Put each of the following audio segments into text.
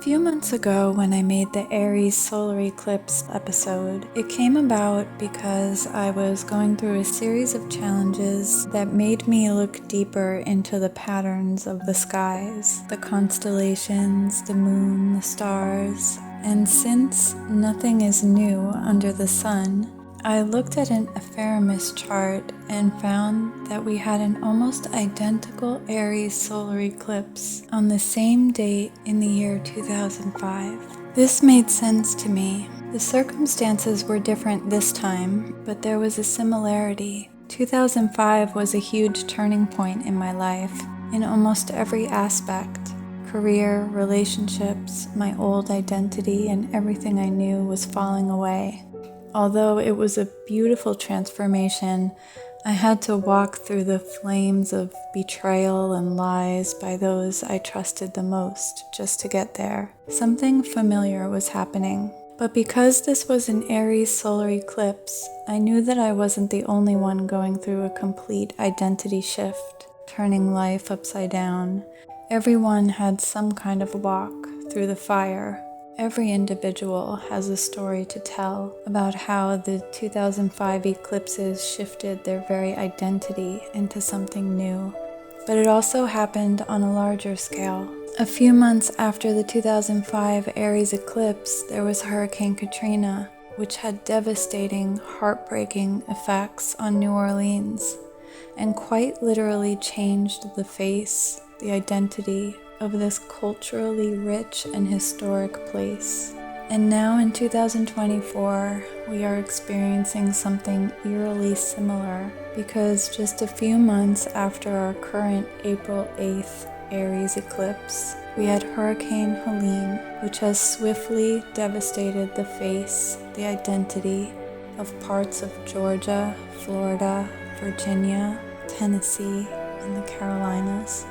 few months ago, when I made the Aries solar eclipse episode, it came about because I was going through a series of challenges that made me look deeper into the patterns of the skies, the constellations, the moon, the stars. And since nothing is new under the sun, I looked at an ephemeris chart and found that we had an almost identical Aries solar eclipse on the same date in the year 2005. This made sense to me. The circumstances were different this time, but there was a similarity. 2005 was a huge turning point in my life, in almost every aspect. Career, relationships, my old identity, and everything I knew was falling away. Although it was a beautiful transformation, I had to walk through the flames of betrayal and lies by those I trusted the most just to get there. Something familiar was happening. But because this was an Aries solar eclipse, I knew that I wasn't the only one going through a complete identity shift, turning life upside down. Everyone had some kind of walk through the fire. Every individual has a story to tell about how the 2005 eclipses shifted their very identity into something new. But it also happened on a larger scale. A few months after the 2005 Aries eclipse, there was Hurricane Katrina, which had devastating, heartbreaking effects on New Orleans, and quite literally changed the face, the identity of this culturally rich and historic place. And now in 2024, we are experiencing something eerily similar, because just a few months after our current April 8th Aries eclipse, we had Hurricane Helene, which has swiftly devastated the face, the identity of parts of Georgia, Florida, Virginia, Tennessee, and the Carolinas.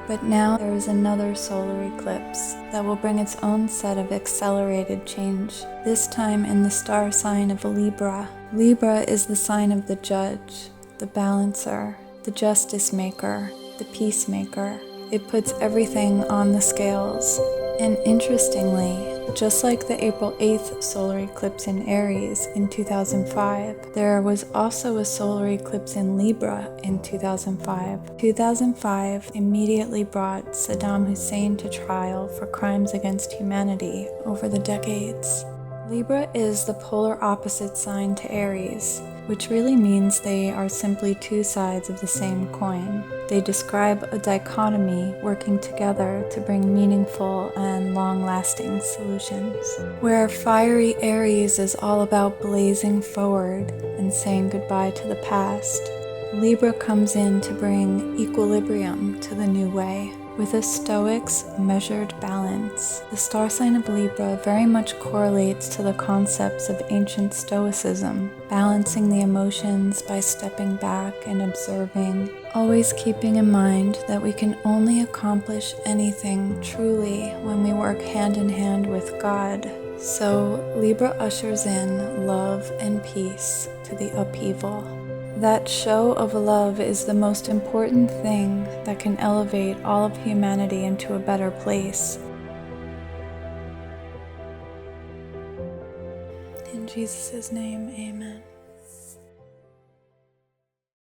But now there is another solar eclipse that will bring its own set of accelerated change, this time in the star sign of Libra. Libra is the sign of the judge, the balancer, the justice maker, the peacemaker. It puts everything on the scales. And interestingly, just like the April 8th solar eclipse in Aries in 2005, there was also a solar eclipse in Libra in 2005. 2005 immediately brought Saddam Hussein to trial for crimes against humanity over the decades. Libra is the polar opposite sign to Aries, which really means they are simply two sides of the same coin. They describe a dichotomy working together to bring meaningful and long-lasting solutions. Where fiery Aries is all about blazing forward and saying goodbye to the past, Libra comes in to bring equilibrium to the new way. With a stoic's measured balance, the star sign of Libra very much correlates to the concepts of ancient Stoicism, balancing the emotions by stepping back and observing, always keeping in mind that we can only accomplish anything truly when we work hand in hand with God. So Libra ushers in love and peace to the upheaval. That show of love is the most important thing that can elevate all of humanity into a better place. In Jesus' name, amen.